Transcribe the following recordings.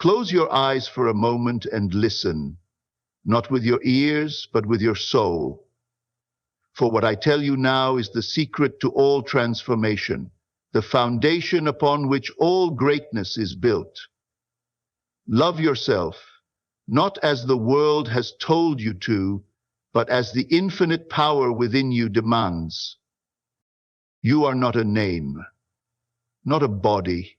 Close your eyes for a moment and listen, not with your ears, but with your soul. For what I tell you now is the secret to all transformation, the foundation upon which all greatness is built. Love yourself, not as the world has told you to, but as the infinite power within you demands. You are not a name, not a body,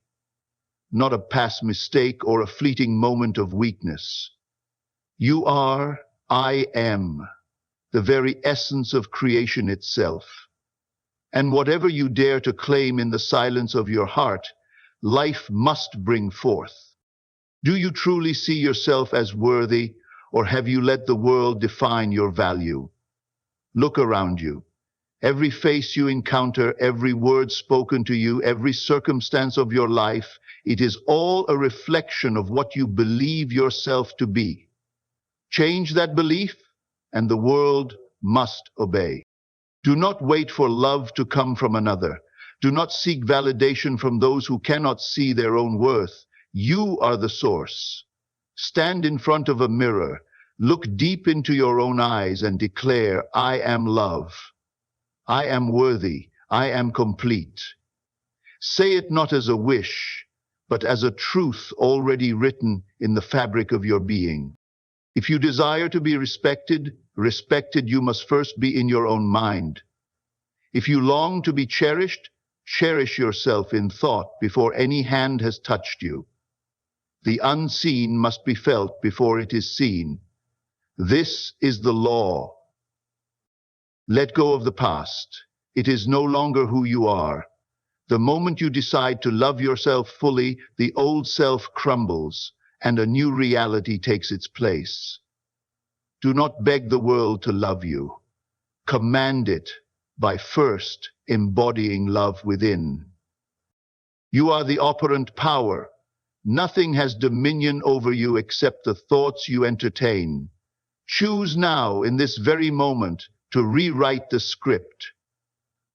not a past mistake or a fleeting moment of weakness. You are, I am, the very essence of creation itself. And whatever you dare to claim in the silence of your heart, life must bring forth. Do you truly see yourself as worthy, or have you let the world define your value? Look around you. Every face you encounter, every word spoken to you, every circumstance of your life, it is all a reflection of what you believe yourself to be. Change that belief, and the world must obey. Do not wait for love to come from another. Do not seek validation from those who cannot see their own worth. You are the source. Stand in front of a mirror, look deep into your own eyes and declare, I am love. I am worthy. I am complete. Say it not as a wish, but as a truth already written in the fabric of your being. If you desire to be respected, you must first be in your own mind. If you long to be cherished, cherish yourself in thought before any hand has touched you. The unseen must be felt before it is seen. This is the law. Let go of the past. It is no longer who you are. The moment you decide to love yourself fully, the old self crumbles and a new reality takes its place. Do not beg the world to love you. Command it by first embodying love within. You are the operant power. Nothing has dominion over you except the thoughts you entertain. Choose now, in this very moment, to rewrite the script.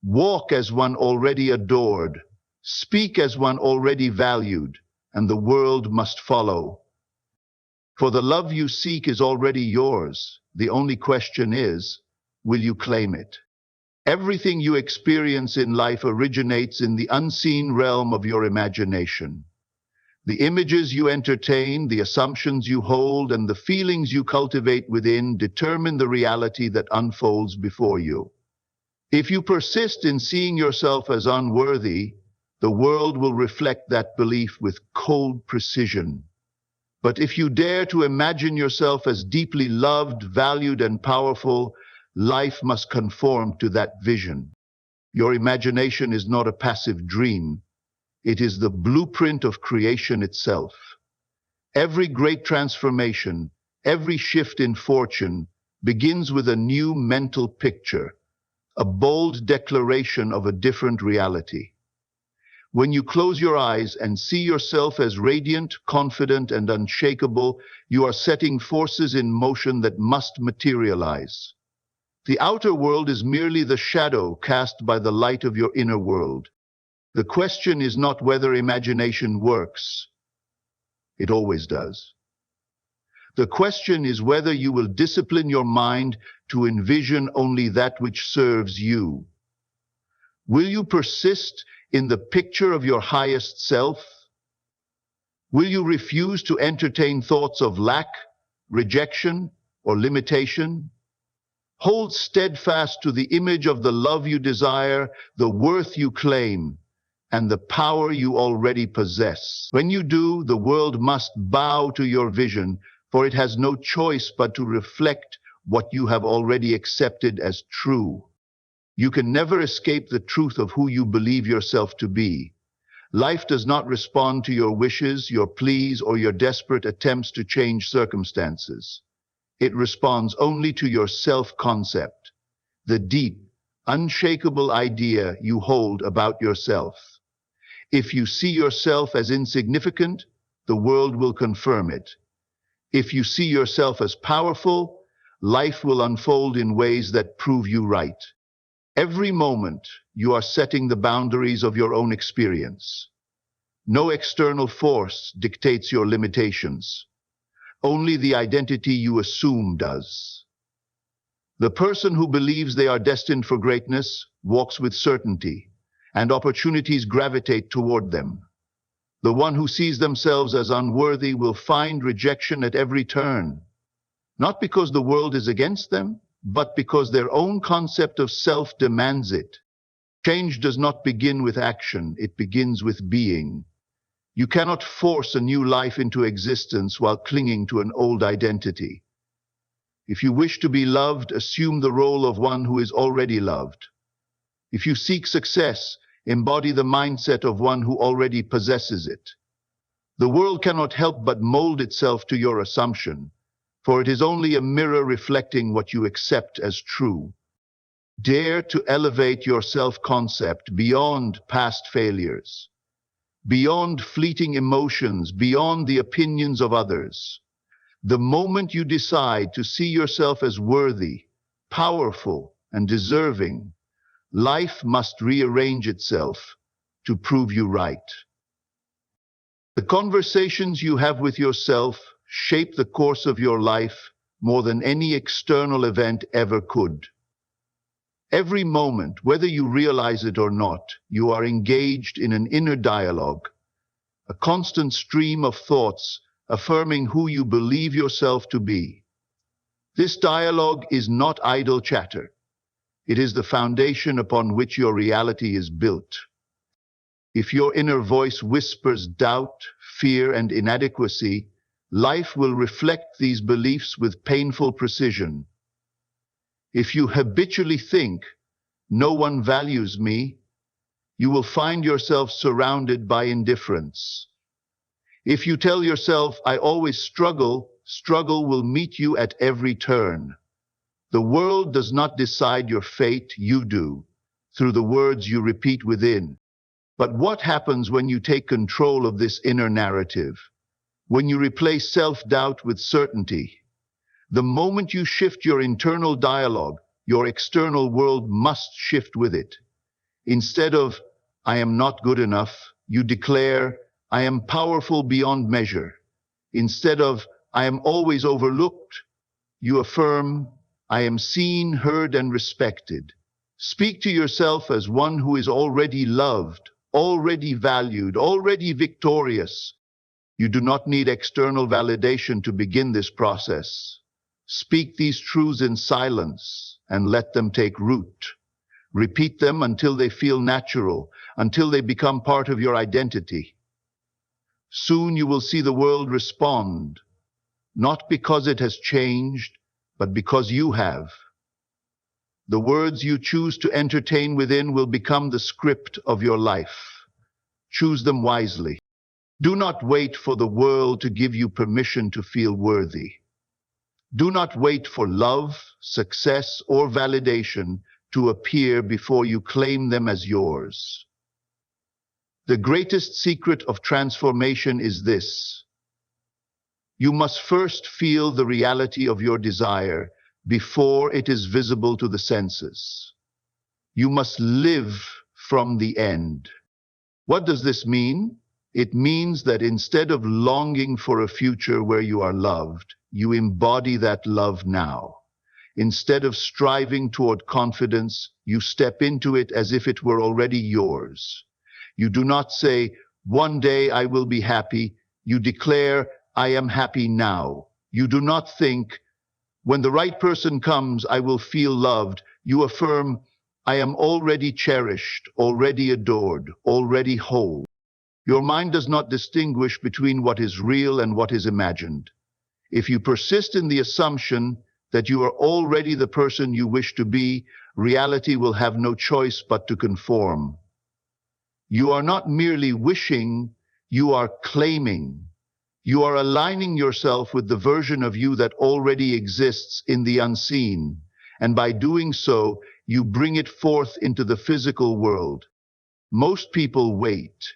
Walk as one already adored. Speak as one already valued, and the world must follow. For the love you seek is already yours. The only question is, will you claim it? Everything you experience in life originates in the unseen realm of your imagination. The images you entertain, the assumptions you hold, and the feelings you cultivate within determine the reality that unfolds before you. If you persist in seeing yourself as unworthy, the world will reflect that belief with cold precision. But if you dare to imagine yourself as deeply loved, valued, and powerful, life must conform to that vision. Your imagination is not a passive dream. It is the blueprint of creation itself. Every great transformation, every shift in fortune begins with a new mental picture, a bold declaration of a different reality. When you close your eyes and see yourself as radiant, confident, and unshakable, you are setting forces in motion that must materialize. The outer world is merely the shadow cast by the light of your inner world. The question is not whether imagination works. It always does. The question is whether you will discipline your mind to envision only that which serves you. Will you persist in the picture of your highest self? Will you refuse to entertain thoughts of lack, rejection, or limitation? Hold steadfast to the image of the love you desire, the worth you claim, and the power you already possess. When you do, the world must bow to your vision, for it has no choice but to reflect what you have already accepted as true. You can never escape the truth of who you believe yourself to be. Life does not respond to your wishes, your pleas, or your desperate attempts to change circumstances. It responds only to your self-concept, the deep, unshakable idea you hold about yourself. If you see yourself as insignificant, the world will confirm it. If you see yourself as powerful, life will unfold in ways that prove you right. Every moment, you are setting the boundaries of your own experience. No external force dictates your limitations. Only the identity you assume does. The person who believes they are destined for greatness walks with certainty, and opportunities gravitate toward them. The one who sees themselves as unworthy will find rejection at every turn, not because the world is against them, but because their own concept of self demands it. Change does not begin with action, it begins with being. You cannot force a new life into existence while clinging to an old identity. If you wish to be loved, assume the role of one who is already loved. If you seek success, embody the mindset of one who already possesses it. The world cannot help but mold itself to your assumption, for it is only a mirror reflecting what you accept as true. Dare to elevate your self-concept beyond past failures, beyond fleeting emotions, beyond the opinions of others. The moment you decide to see yourself as worthy, powerful, and deserving, life must rearrange itself to prove you right. The conversations you have with yourself shape the course of your life more than any external event ever could. Every moment, whether you realize it or not, you are engaged in an inner dialogue, a constant stream of thoughts affirming who you believe yourself to be. This dialogue is not idle chatter. It is the foundation upon which your reality is built. If your inner voice whispers doubt, fear, and inadequacy, life will reflect these beliefs with painful precision. If you habitually think, "No one values me," you will find yourself surrounded by indifference. If you tell yourself, "I always struggle," struggle will meet you at every turn. The world does not decide your fate, you do, through the words you repeat within. But what happens when you take control of this inner narrative? When you replace self-doubt with certainty? The moment you shift your internal dialogue, your external world must shift with it. Instead of, "I am not good enough," you declare, "I am powerful beyond measure." Instead of, "I am always overlooked," you affirm, "I am seen, heard, and respected." Speak to yourself as one who is already loved, already valued, already victorious. You do not need external validation to begin this process. Speak these truths in silence and let them take root. Repeat them until they feel natural, until they become part of your identity. Soon you will see the world respond, not because it has changed, but because you have. The words you choose to entertain within will become the script of your life. Choose them wisely. Do not wait for the world to give you permission to feel worthy. Do not wait for love, success, or validation to appear before you claim them as yours. The greatest secret of transformation is this: you must first feel the reality of your desire before it is visible to the senses. You must live from the end. What does this mean? It means that instead of longing for a future where you are loved, you embody that love now. Instead of striving toward confidence, you step into it as if it were already yours. You do not say, "One day I will be happy." You declare, "I am happy now." You do not think, "When the right person comes, I will feel loved." You affirm, "I am already cherished, already adored, already whole." Your mind does not distinguish between what is real and what is imagined. If you persist in the assumption that you are already the person you wish to be, reality will have no choice but to conform. You are not merely wishing, you are claiming. You are aligning yourself with the version of you that already exists in the unseen, and by doing so, you bring it forth into the physical world. Most people wait.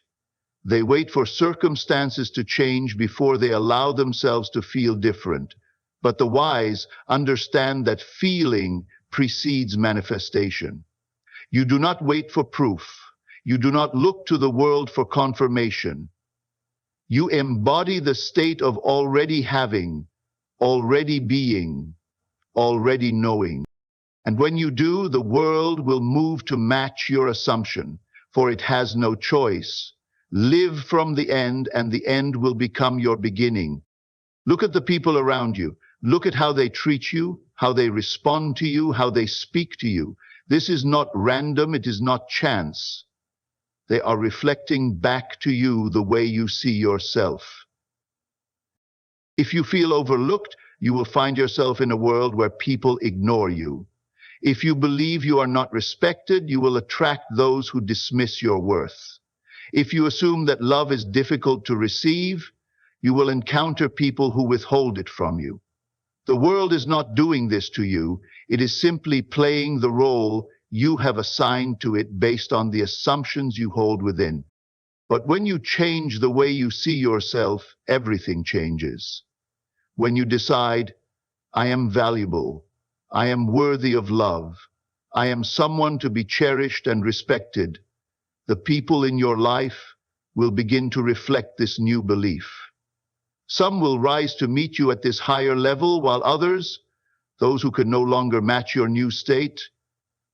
They wait for circumstances to change before they allow themselves to feel different. But the wise understand that feeling precedes manifestation. You do not wait for proof. You do not look to the world for confirmation. You embody the state of already having, already being, already knowing. And when you do, the world will move to match your assumption, for it has no choice. Live from the end, and the end will become your beginning. Look at the people around you. Look at how they treat you, how they respond to you, how they speak to you. This is not random, it is not chance. They are reflecting back to you the way you see yourself. If you feel overlooked, you will find yourself in a world where people ignore you. If you believe you are not respected, you will attract those who dismiss your worth. If you assume that love is difficult to receive, you will encounter people who withhold it from you. The world is not doing this to you. It is simply playing the role you have assigned to it based on the assumptions you hold within. But when you change the way you see yourself, everything changes. When you decide, I am valuable, I am worthy of love, I am someone to be cherished and respected, the people in your life will begin to reflect this new belief. Some will rise to meet you at this higher level, while others, those who can no longer match your new state,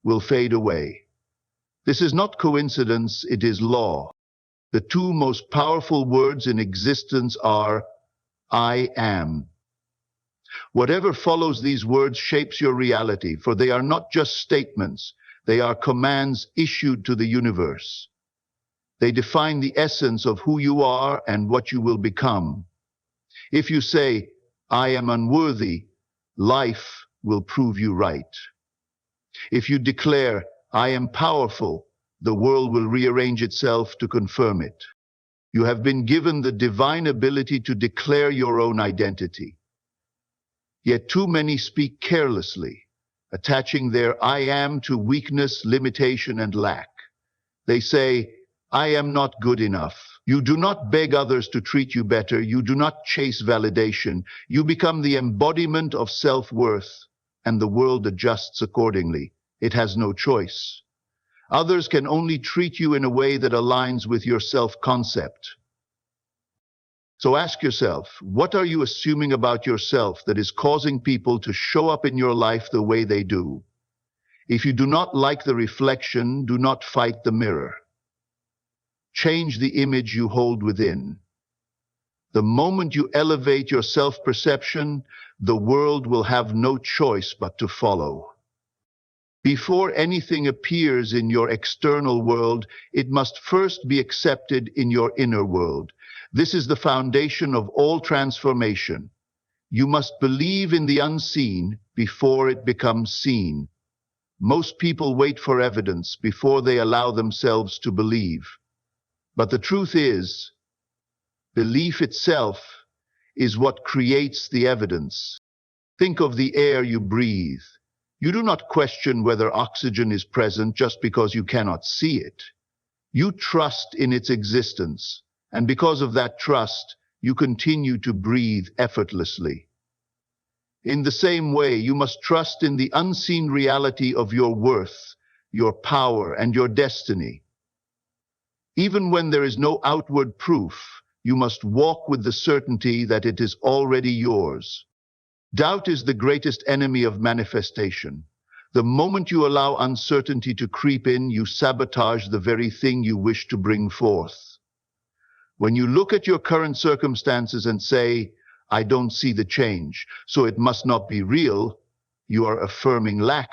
will fade away. This is not coincidence, it is law. The two most powerful words in existence are, I am. Whatever follows these words shapes your reality, for they are not just statements, they are commands issued to the universe. They define the essence of who you are and what you will become. If you say, I am unworthy, life will prove you right. If you declare, I am powerful, the world will rearrange itself to confirm it. You have been given the divine ability to declare your own identity. Yet too many speak carelessly, attaching their I am to weakness, limitation, and lack. They say, I am not good enough. You do not beg others to treat you better. You do not chase validation. You become the embodiment of self-worth, and the world adjusts accordingly. It has no choice. Others can only treat you in a way that aligns with your self-concept. So ask yourself, what are you assuming about yourself that is causing people to show up in your life the way they do? If you do not like the reflection, do not fight the mirror. Change the image you hold within. The moment you elevate your self-perception, the world will have no choice but to follow. Before anything appears in your external world, it must first be accepted in your inner world. This is the foundation of all transformation. You must believe in the unseen before it becomes seen. Most people wait for evidence before they allow themselves to believe. But the truth is, belief itself is what creates the evidence. Think of the air you breathe. You do not question whether oxygen is present just because you cannot see it. You trust in its existence, and because of that trust, you continue to breathe effortlessly. In the same way, you must trust in the unseen reality of your worth, your power, and your destiny. Even when there is no outward proof, you must walk with the certainty that it is already yours. Doubt is the greatest enemy of manifestation. The moment you allow uncertainty to creep in, you sabotage the very thing you wish to bring forth. When you look at your current circumstances and say, I don't see the change, so it must not be real, you are affirming lack,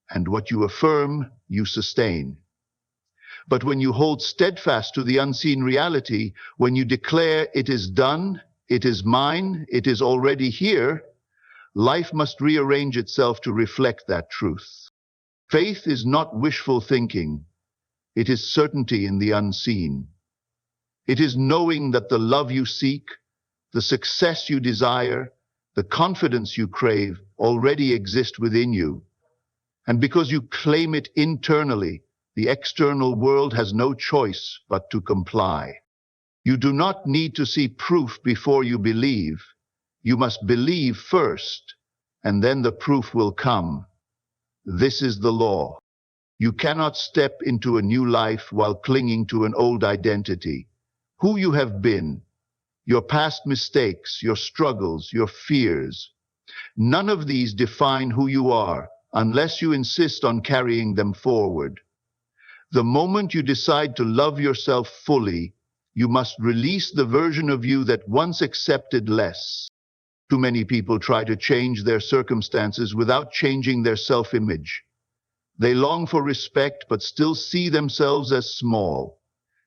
and what you affirm, you sustain. But when you hold steadfast to the unseen reality, when you declare it is done, it is mine, it is already here, life must rearrange itself to reflect that truth. Faith is not wishful thinking. It is certainty in the unseen. It is knowing that the love you seek, the success you desire, the confidence you crave already exist within you. And because you claim it internally, the external world has no choice but to comply. You do not need to see proof before you believe. You must believe first, and then the proof will come. This is the law. You cannot step into a new life while clinging to an old identity. Who you have been, your past mistakes, your struggles, your fears. None of these define who you are unless you insist on carrying them forward. The moment you decide to love yourself fully, you must release the version of you that once accepted less. Too many people try to change their circumstances without changing their self-image. They long for respect but still see themselves as small.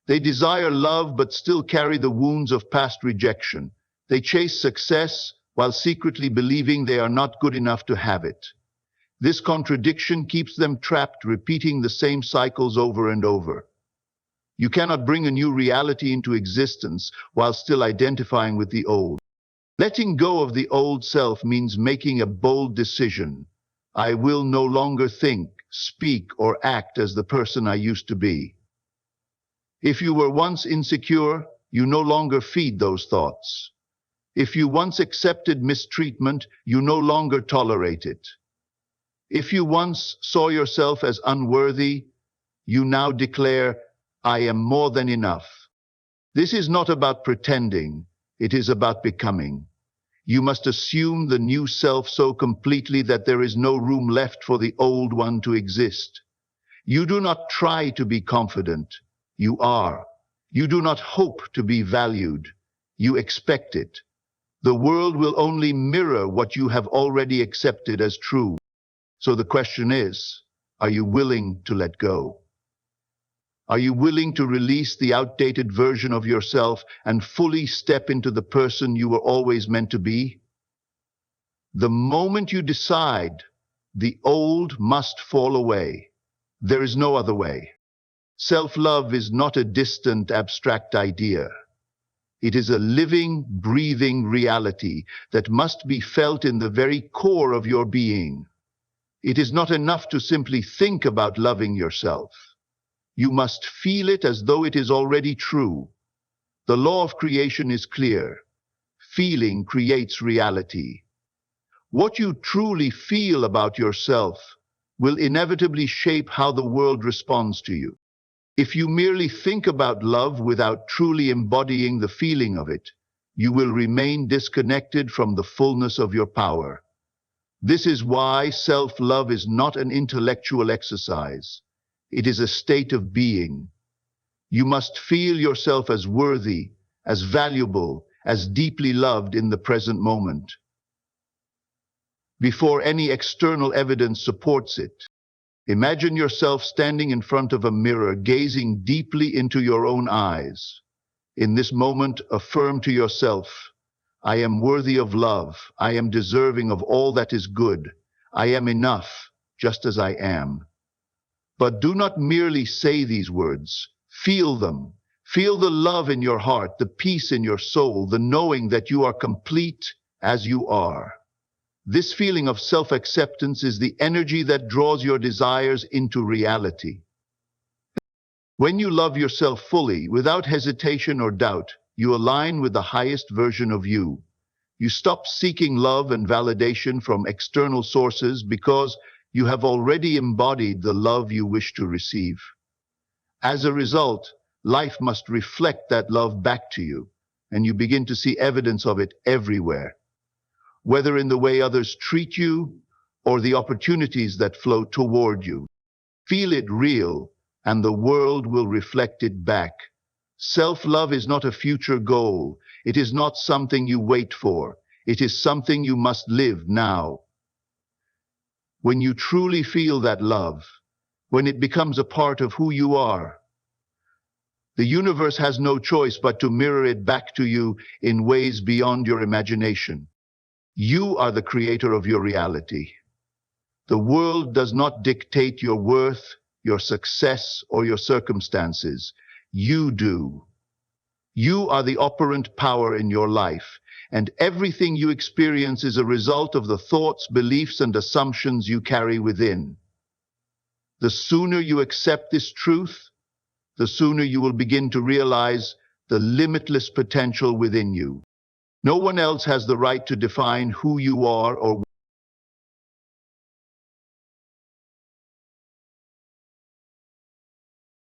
They desire love but still carry the wounds of past rejection. They chase success while secretly believing they are not good enough to have it. This contradiction keeps them trapped, repeating the same cycles over and over. You cannot bring a new reality into existence while still identifying with the old. Letting go of the old self means making a bold decision. I will no longer think, speak, or act as the person I used to be. If you were once insecure, you no longer feed those thoughts. If you once accepted mistreatment, you no longer tolerate it. If you once saw yourself as unworthy, you now declare, I am more than enough. This is not about pretending, it is about becoming. You must assume the new self so completely that there is no room left for the old one to exist. You do not try to be confident, you are. You do not hope to be valued, you expect it. The world will only mirror what you have already accepted as true. So the question is, are you willing to let go? Are you willing to release the outdated version of yourself and fully step into the person you were always meant to be? The moment you decide, the old must fall away. There is no other way. Self-love is not a distant, abstract idea. It is a living, breathing reality that must be felt in the very core of your being. It is not enough to simply think about loving yourself. You must feel it as though it is already true. The law of creation is clear. Feeling creates reality. What you truly feel about yourself will inevitably shape how the world responds to you. If you merely think about love without truly embodying the feeling of it, you will remain disconnected from the fullness of your power. This is why self-love is not an intellectual exercise. It is a state of being. You must feel yourself as worthy, as valuable, as deeply loved in the present moment. Before any external evidence supports it, imagine yourself standing in front of a mirror, gazing deeply into your own eyes. In this moment, affirm to yourself, I am worthy of love. I am deserving of all that is good. I am enough, just as I am. But do not merely say these words. Feel them. Feel the love in your heart, the peace in your soul, the knowing that you are complete as you are. This feeling of self-acceptance is the energy that draws your desires into reality. When you love yourself fully, without hesitation or doubt, you align with the highest version of you. You stop seeking love and validation from external sources because you have already embodied the love you wish to receive. As a result, life must reflect that love back to you, and you begin to see evidence of it everywhere. Whether in the way others treat you or the opportunities that flow toward you. Feel it real, and the world will reflect it back. Self-love is not a future goal. It is not something you wait for. It is something you must live now. When you truly feel that love, when it becomes a part of who you are, the universe has no choice but to mirror it back to you in ways beyond your imagination. You are the creator of your reality. The world does not dictate your worth, your success, or your circumstances. You do. You are the operant power in your life, and everything you experience is a result of the thoughts, beliefs, and assumptions you carry within. The sooner you accept this truth, the sooner you will begin to realize the limitless potential within you. No one else has the right to define who you are or